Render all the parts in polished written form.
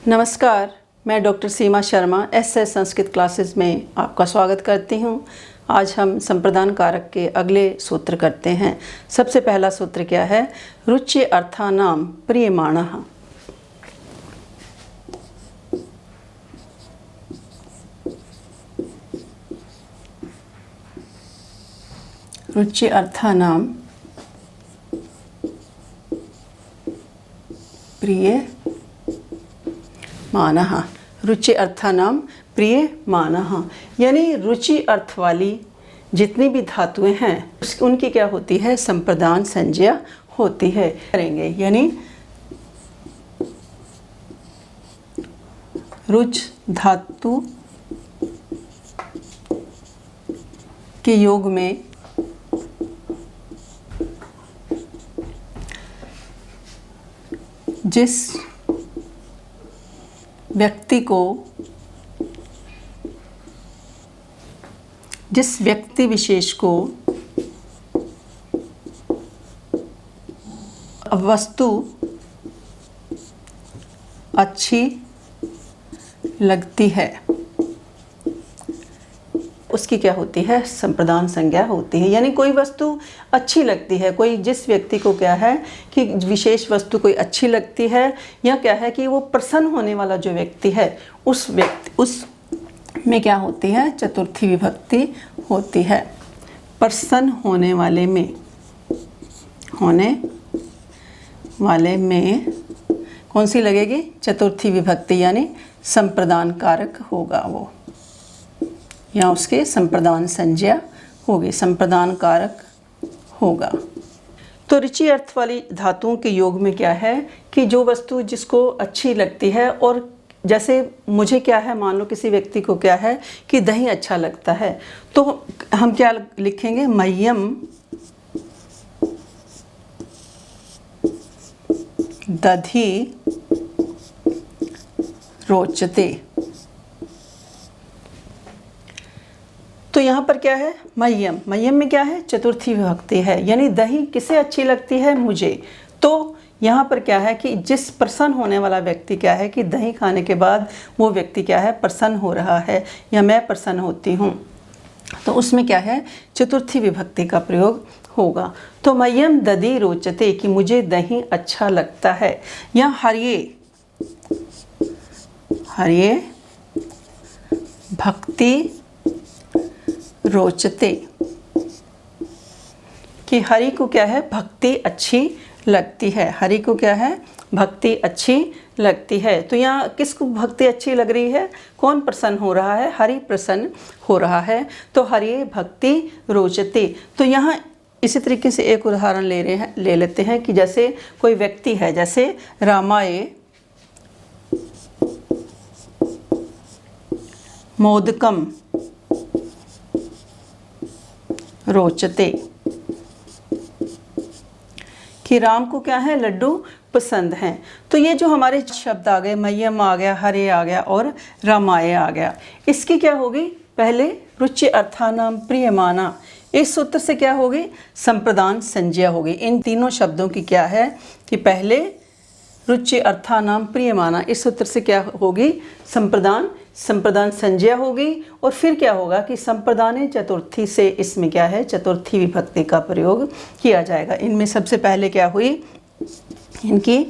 नमस्कार, मैं डॉक्टर सीमा Sharma SS Sanskrit classes में आपका स्वागत करती हूँ। आज हम संप्रदान कारक के अगले सूत्र करते हैं। सबसे पहला सूत्र क्या है? रुच्य अर्थानाम प्रियमाणः। रुच्य अर्थानाम प्रियमाणः। रुचि अर्थानाम प्रियमाणः यानी रुचि अर्थ वाली जितनी भी धातुएं हैं उनकी क्या होती है? संप्रदान संज्ञा होती है। करेंगे यानी रुच धातु के योग में जिस व्यक्ति विशेष को वस्तु अच्छी लगती है उसकी क्या होती है? संप्रदान संज्ञा होती है। यानी कोई वस्तु अच्छी लगती है, कोई जिस व्यक्ति को क्या है कि विशेष वस्तु कोई अच्छी लगती है या क्या है कि वो प्रसन्न होने वाला जो व्यक्ति है उस में क्या होती है? चतुर्थी विभक्ति होती है। प्रसन्न होने वाले में कौन सी लगेगी? चतुर्थी विभक्ति यानी संप्रदान कारक होगा वो, या उसके संप्रदान संज्ञा होगी, संप्रदान कारक होगा। तो रुचि अर्थ वाली धातुओं के योग में क्या है कि जो वस्तु जिसको अच्छी लगती है, और जैसे मुझे क्या है, मान लो किसी व्यक्ति को क्या है कि दही अच्छा लगता है, तो हम क्या लिखेंगे? मह्यम दधि रोचते। तो यहाँ पर क्या है? मह्यम। मह्यम में क्या है? चतुर्थी विभक्ति है, यानी दही किसे अच्छी लगती है? मुझे। तो यहाँ पर क्या है कि जिस प्रसन्न होने वाला व्यक्ति क्या है कि दही खाने के बाद वो व्यक्ति क्या है? प्रसन्न हो रहा है या मैं प्रसन्न होती हूँ, तो उसमें क्या है? चतुर्थी विभक्ति का प्रयोग होगा। तो मह्यम दधि रोचते कि मुझे दही अच्छा लगता है, या हर्ये भक्ति रोचते कि हरि को क्या है? भक्ति अच्छी लगती है। हरि को क्या है? भक्ति अच्छी लगती है। तो यहाँ किसको भक्ति अच्छी लग रही है? कौन प्रसन्न हो रहा है? हरि प्रसन्न हो रहा है। तो हरि भक्ति रोचते। तो यहाँ इसी तरीके से एक उदाहरण ले लेते हैं कि जैसे कोई व्यक्ति है, जैसे रामाय मोदकम रोचते कि राम को क्या है? लड्डू पसंद हैं। तो ये जो हमारे शब्द आ गए, मह्यम आ गया, हरे आ गया और रामाय आ गया, इसकी क्या होगी? पहले रुचि अर्थानाम प्रियमाणा, इस सूत्र से क्या होगी? संप्रदान संज्ञा होगी। इन तीनों शब्दों की क्या है कि पहले रुचि अर्थानाम प्रियमाणा, इस सूत्र से क्या होगी? संप्रदान संज्ञा होगी। और फिर क्या होगा कि संप्रदाने चतुर्थी से इसमें क्या है? चतुर्थी विभक्ति का प्रयोग किया जाएगा। इनमें सबसे पहले क्या हुई? इनकी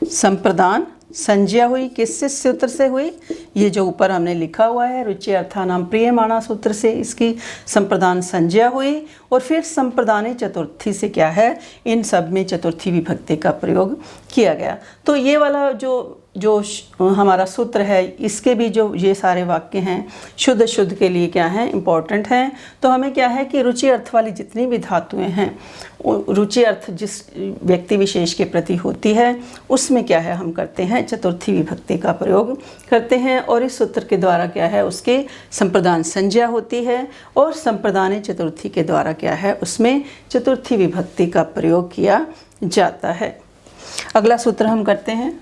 संप्रदान संज्ञा हुई। किस सूत्र से हुई? ये जो ऊपर हमने लिखा हुआ है रुचि अर्थानाम प्रियमाणा सूत्र से इसकी संप्रदान संज्ञा हुई। और फिर संप्रदाने चतुर्थी से क्या है? इन सब में चतुर्थी विभक्ति का प्रयोग किया गया। तो ये वाला जो हमारा सूत्र है, इसके भी जो ये सारे वाक्य हैं शुद्ध के लिए क्या है? इम्पॉर्टेंट हैं। तो हमें क्या है कि रुचि अर्थ वाली जितनी भी धातुएं हैं, रुचि अर्थ जिस व्यक्ति विशेष के प्रति होती है उसमें क्या है? हम करते हैं चतुर्थी विभक्ति का प्रयोग करते हैं। और इस सूत्र के द्वारा क्या है? उसके संप्रदान संज्ञा होती है, और संप्रदाने चतुर्थी के द्वारा क्या है? उसमें चतुर्थी विभक्ति का प्रयोग किया जाता है। अगला सूत्र हम करते हैं,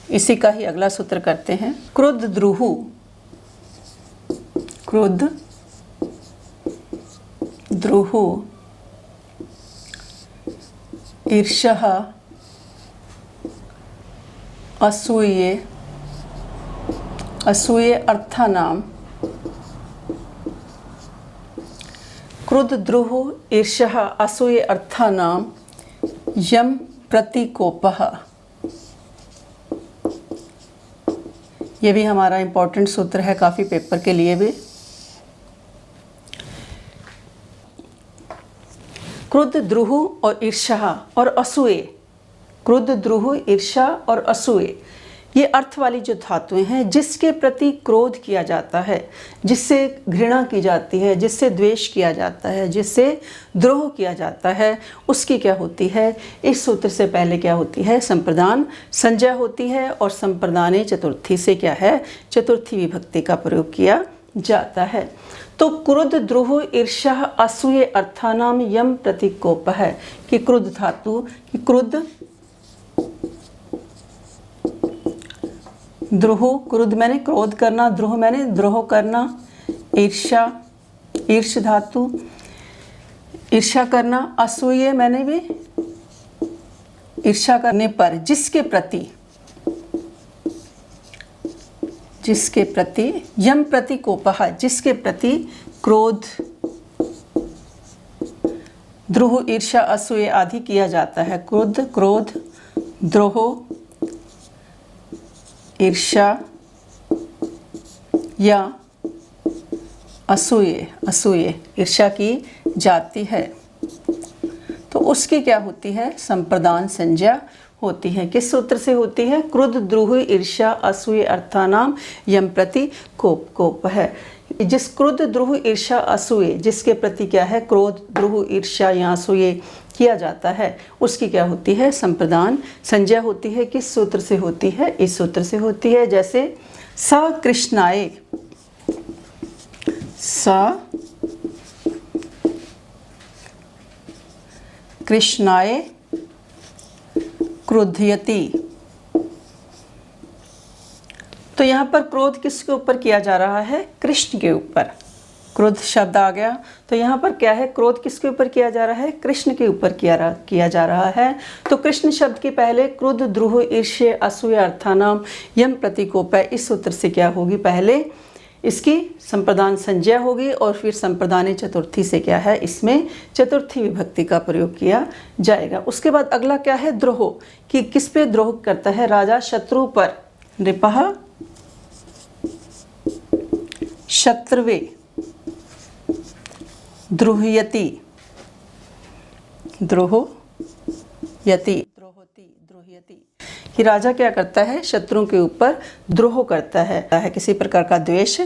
इसी का ही अगला सूत्र करते हैं। क्रुद्ध द्रुहु ईर्ष्यः असूये असूये अर्थानाम क्रुद्ध द्रुह ईर्ष्यः असूये अर्थानाम यम प्रतिकोपः। ये भी हमारा इम्पोर्टेंट सूत्र है काफ़ी पेपर के लिए भी। क्रुद्ध द्रुह और ईर्ष्या और असूये, क्रुद्ध द्रुह ईर्ष्या और असूये, ये अर्थ वाली जो धातुएं हैं जिसके प्रति क्रोध किया जाता है, जिससे घृणा की जाती है, जिससे द्वेष किया जाता है, जिससे द्रोह किया जाता है, उसकी क्या होती है, इस सूत्र से पहले क्या होती है, संप्रदान संज्ञा होती है। और संप्रदाने चतुर्थी से क्या है, चतुर्थी विभक्ति का प्रयोग किया जाता है। तो क्रुद्ध द्रुह ईर्ष्या असूये अर्थानाम यम प्रतिकोप है कि क्रुद्ध धातु कि क्रुद्ध द्रुह, क्रुद्ध मैंने क्रोध करना, द्रोह मैंने द्रोह करना, ईर्ष्या ईर्ष धातु ईर्ष्या करना, असूये मैंने भी ईर्ष्या करने पर जिसके प्रति यम प्रतिकोपः, जिसके प्रति क्रोध द्रोह ईर्ष्या असूये आदि किया जाता है। क्रोध क्रोध द्रोह ईर्ष्या या असूये असूये ईर्ष्या की जाती है तो उसकी क्या होती है, संप्रदान संज्ञा होती है। किस सूत्र से होती है, क्रुद्ध द्रुह ईर्ष्या असूये अर्थानाम यम प्रति कोप है। जिस क्रुद्ध द्रुह ईर्ष्या असूये, जिसके प्रति क्या है, क्रोध द्रुह ईर्ष्या या असूये किया जाता है, उसकी क्या होती है, संप्रदान संज्ञा होती है। किस सूत्र से होती है, इस सूत्र से होती है। जैसे सा कृष्णाय, सा कृष्णाय क्रुध्यति। तो यहाँ पर क्रोध किसके ऊपर किया जा रहा है, कृष्ण के ऊपर। क्रोध शब्द आ गया तो यहाँ पर क्या है, क्रोध किसके ऊपर किया जा रहा है, कृष्ण के ऊपर किया जा रहा है। तो कृष्ण शब्द के पहले क्रुद्ध द्रुह ईर्ष्य असूय अर्थानाम यम प्रतिकोप है। इस सूत्र से क्या होगी, पहले इसकी संप्रदान संज्ञा होगी और फिर संप्रदाने चतुर्थी से क्या है, इसमें चतुर्थी विभक्ति का प्रयोग किया जाएगा। उसके बाद अगला क्या है, द्रोह, कि किस पे द्रोह करता है, राजा शत्रु पर। नृपः शत्रुवे द्रोहयति, द्रोहयति द्रोहयति, कि राजा क्या करता है, शत्रुओं के ऊपर द्रोह करता है, किसी प्रकार का द्वेष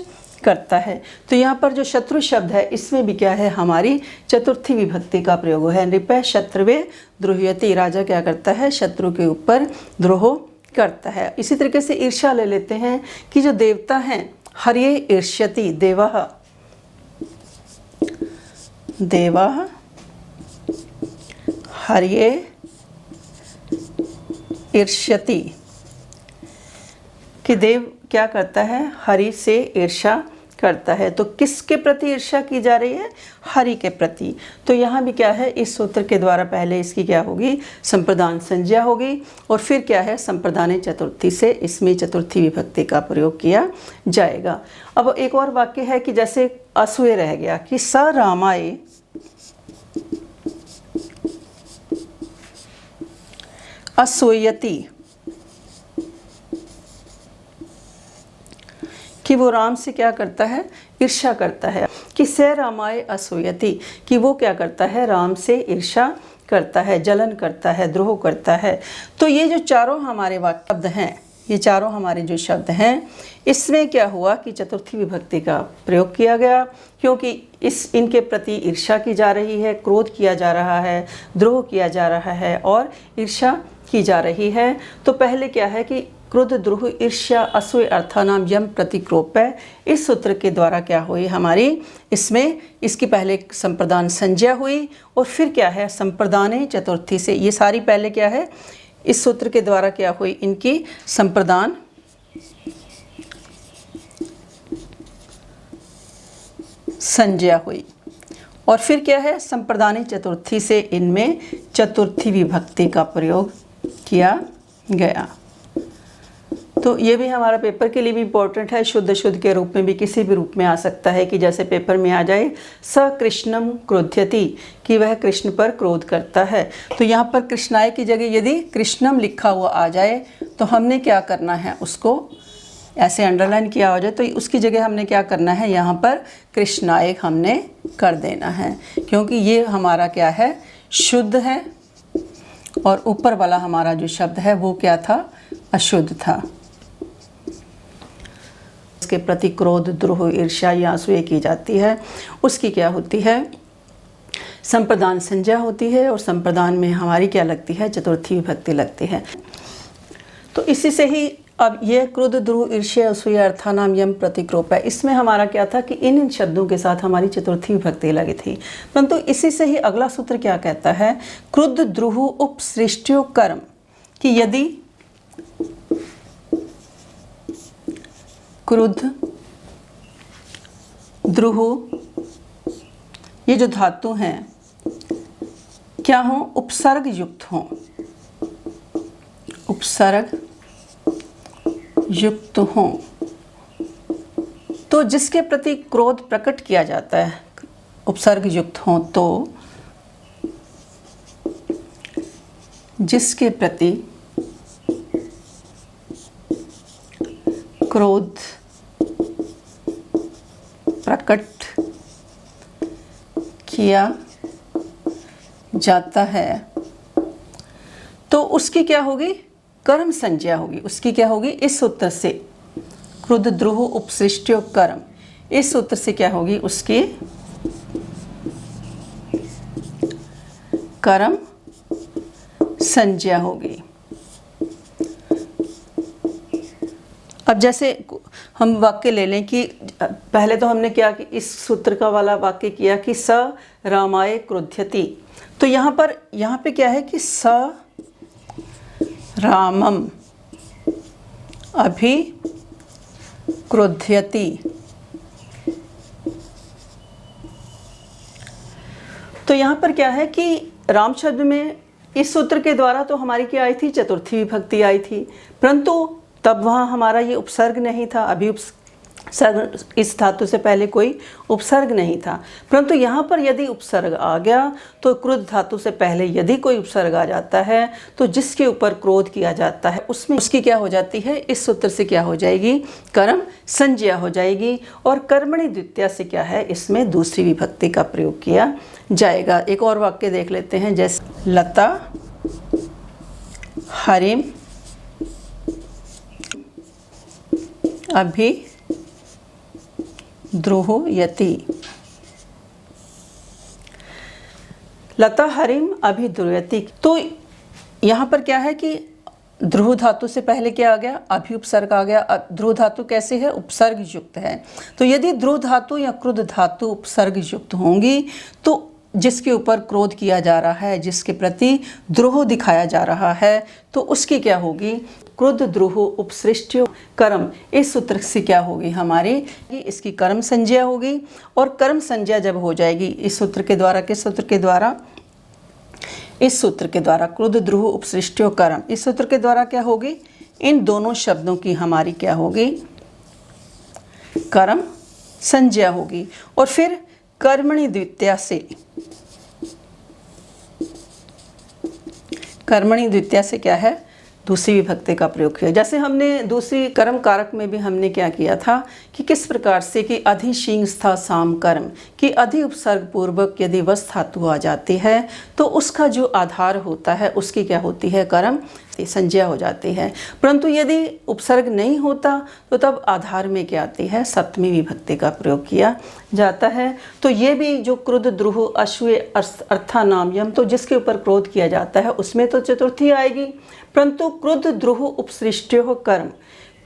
करता है। तो यहाँ पर जो शत्रु शब्द है इसमें भी क्या है, हमारी चतुर्थी विभक्ति का प्रयोग है। नृपः शत्रुवे द्रोहयति, राजा क्या करता है, शत्रु के ऊपर द्रोह करता है। इसी तरीके से ईर्ष्या ले लेते हैं कि जो देवता हैं, हर्ये ईर्ष्यति, देवः देवः हर्ये ईर्ष्यति, कि देव क्या करता है, हरि से ईर्ष्या करता है। तो किसके प्रति ईर्ष्या की जा रही है, हरि के प्रति। तो यहाँ भी क्या है, इस सूत्र के द्वारा पहले इसकी क्या होगी, संप्रदान संज्ञा होगी और फिर क्या है, संप्रदाने चतुर्थी से इसमें चतुर्थी विभक्ति का प्रयोग किया जाएगा। अब एक और वाक्य है कि जैसे असूय रह गया कि स रामाय असूयति, कि वो राम से क्या करता है, ईर्ष्या करता है। कि स रामाय असूयति, कि वो क्या करता है, राम से ईर्ष्या करता है, जलन करता है, द्रोह करता है। तो ये जो चारों हमारे वाक्य शब्द हैं, ये चारों हमारे जो शब्द हैं, इसमें क्या हुआ कि चतुर्थी विभक्ति का प्रयोग किया गया, क्योंकि इनके प्रति ईर्ष्या की जा रही है, क्रोध किया जा रहा है, द्रोह किया जा रहा है और ईर्ष्या की जा रही है। तो पहले क्या है कि क्रोध द्रोह ईर्ष्या असूय अर्थानाम यम प्रतिक्रोप है। इस सूत्र के द्वारा क्या हुई हमारी, इसमें इसकी पहले संप्रदान संज्ञा हुई और फिर क्या है, संप्रदाने चतुर्थी से, ये सारी पहले क्या है, इस सूत्र के द्वारा क्या हुई, इनकी संप्रदान संज्ञा हुई और फिर क्या है, संप्रदानी चतुर्थी से इनमें चतुर्थी विभक्ति का प्रयोग किया गया। तो ये भी हमारा पेपर के लिए भी इम्पोर्टेंट है। शुद्ध शुद्ध के रूप में भी किसी भी रूप में आ सकता है, कि जैसे पेपर में आ जाए स कृष्णम क्रोध्यति, कि वह कृष्ण पर क्रोध करता है। तो यहाँ पर कृष्णाय की जगह यदि कृष्णम लिखा हुआ आ जाए तो हमने क्या करना है, उसको ऐसे अंडरलाइन किया हो जाए तो उसकी जगह हमने क्या करना है, यहाँ पर कृष्णाय हमने कर देना है, क्योंकि ये हमारा क्या है, शुद्ध है, और ऊपर वाला हमारा जो शब्द है वो क्या था, अशुद्ध था। उसके प्रति क्रोध, द्रोह, ईर्ष्या या असूया की जाती है, उसकी क्या होती है, संप्रदान संज्ञा होती है, और संप्रदान में हमारी क्या लगती है, चतुर्थी विभक्ति लगती है। तो इसी से ही अब ये क्रोध, द्रोह, ईर्ष्या, असूया अर्थानाम यम प्रतिक्रोप है, इसमें हमारा क्या था कि इन शब्दों के साथ हमारी चतुर्थी विभक्ति लगी थी। परंतु इसी से ही अगला सूत्र क्या कहता है, क्रुद्ध द्रुह उपसृष्ट्यो कर्म, कि यदि क्रुद्ध द्रुह ये जो धातु हैं क्या हों, उपसर्ग युक्त हों, उपसर्ग युक्त हों, तो जिसके प्रति क्रोध प्रकट किया जाता है, उपसर्ग युक्त हों तो जिसके प्रति क्रोध प्रकट किया जाता है तो उसकी क्या होगी, कर्म संज्ञा होगी। उसकी क्या होगी, इस सूत्र से क्रुद्ध द्रुह उपसृष्ट्यो कर्म, इस सूत्र से क्या होगी, उसकी कर्म संज्ञा होगी। अब जैसे हम वाक्य ले लें कि पहले तो हमने क्या कि इस सूत्र का वाला वाक्य किया कि स रामाय क्रोध्यति, तो यहाँ पे क्या है कि स रामम अभि क्रोध्यति, तो यहाँ पर क्या है कि राम शब्द में इस सूत्र के द्वारा तो हमारी क्या आई थी, चतुर्थी विभक्ति आई थी, परंतु तब वहाँ हमारा ये उपसर्ग नहीं था, अभी उपसर्ग, इस धातु से पहले कोई उपसर्ग नहीं था। परंतु यहाँ पर यदि उपसर्ग आ गया तो क्रुद्ध धातु से पहले यदि कोई उपसर्ग आ जाता है तो जिसके ऊपर क्रोध किया जाता है उसमें उसकी क्या हो जाती है, इस सूत्र से क्या हो जाएगी, कर्म संज्ञा हो जाएगी। और कर्मणि द्वितीया से क्या है, इसमें दूसरी विभक्ति का प्रयोग किया जाएगा। एक और वाक्य देख लेते हैं, जैसे लता हरिम अभि द्रुह्यति, लता हरिम अभि द्रुह्यति, तो यहाँ पर क्या है कि ध्रुव धातु से पहले क्या आ गया, अभि उपसर्ग आ गया। ध्रुव धातु कैसे है, उपसर्ग युक्त है। तो यदि ध्रुव धातु या क्रुद्ध धातु उपसर्ग युक्त होंगी तो जिसके ऊपर क्रोध किया जा रहा है, जिसके प्रति द्रोह दिखाया जा रहा है, तो उसकी क्या होगी, क्रुद्ध द्रोह उपसृष्ट्यो कर्म, इस सूत्र से क्या होगी हमारी, इसकी कर्म संज्ञा होगी। और कर्म संज्ञा जब हो जाएगी इस सूत्र के द्वारा, किस सूत्र के द्वारा, इस सूत्र के द्वारा क्रुद्ध द्रोह उपसृष्ट्यो कर्म, इस सूत्र के द्वारा क्या होगी, इन दोनों शब्दों की हमारी क्या होगी, कर्म संज्ञा होगी। और फिर कर्मणि द्वितीया से, कर्मणि द्वितीया से क्या है, दूसरी विभक्ति का प्रयोग किया। जैसे हमने दूसरी कर्म कारक में भी हमने क्या किया था कि किस प्रकार से कि अधि शींग स्था साम कर्म, कि अधि उपसर्ग पूर्वक यदि वस् धातु आ जाती है तो उसका जो आधार होता है उसकी क्या होती है, कर्म संज्ञा हो जाती है। परंतु यदि उपसर्ग नहीं होता तो तब आधार में क्या आती है, सप्तमी विभक्ति का प्रयोग किया जाता है। तो ये भी जो क्रुद्ध द्रुह अश्वे अर्थानाम यम, तो जिसके ऊपर क्रोध किया जाता है उसमें तो चतुर्थी आएगी। परंतु क्रुद्ध द्रुह उपसृष्ट्यो कर्म,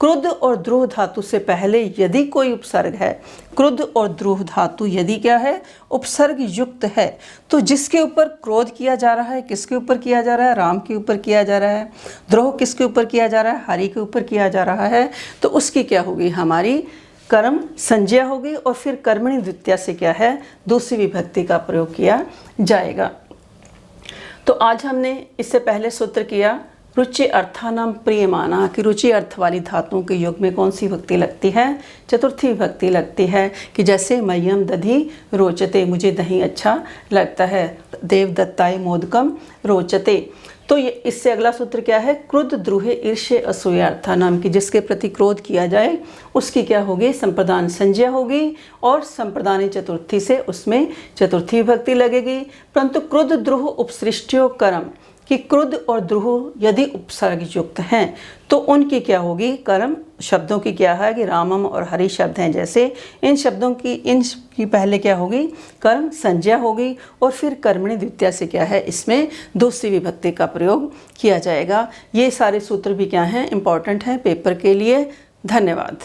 क्रुद्ध और द्रुह धातु से पहले यदि कोई उपसर्ग है, क्रुद्ध और द्रुह धातु यदि क्या है, उपसर्ग युक्त है, तो जिसके ऊपर क्रोध किया जा रहा है, किसके ऊपर किया जा रहा है, राम के ऊपर किया जा रहा है, द्रोह किसके ऊपर किया जा रहा है, हरि के ऊपर किया जा रहा है, तो उसकी क्या होगी, हमारी कर्म संज्ञा होगी। और फिर कर्मणि द्वितीया से क्या है, दूसरी विभक्ति का प्रयोग किया जाएगा। तो आज हमने इससे पहले सूत्र किया रुचि अर्थानाम प्रियमाणा की रुचि अर्थ वाली धातुओं के योग में कौन सी विभक्ति लगती है? चतुर्थी विभक्ति लगती है कि जैसे मह्यम दधि रोचते, मुझे दही अच्छा लगता है। देवदत्ताय मोदकम रोचते। तो ये इससे अगला सूत्र क्या है? क्रुद्ध द्रुहे ईर्ष्य असूया अर्थानाम की जिसके प्रति क्रोध किया जाए उसकी क्या होगी? संप्रदान संज्ञा होगी और संप्रदान चतुर्थी से उसमें चतुर्थी विभक्ति लगेगी। परंतु क्रुद्ध द्रुह उपसृष्टियो कर्म कि क्रुद्ध और द्रुह यदि उपसर्ग युक्त हैं तो उनकी क्या होगी? कर्म शब्दों की क्या है कि रामम और हरि शब्द हैं, जैसे इन शब्दों की इनकी पहले क्या होगी? कर्म संज्ञा होगी और फिर कर्मणि द्वितीया से क्या है? इसमें दूसरी विभक्ति का प्रयोग किया जाएगा। ये सारे सूत्र भी क्या हैं? इंपॉर्टेंट हैं पेपर के लिए। धन्यवाद।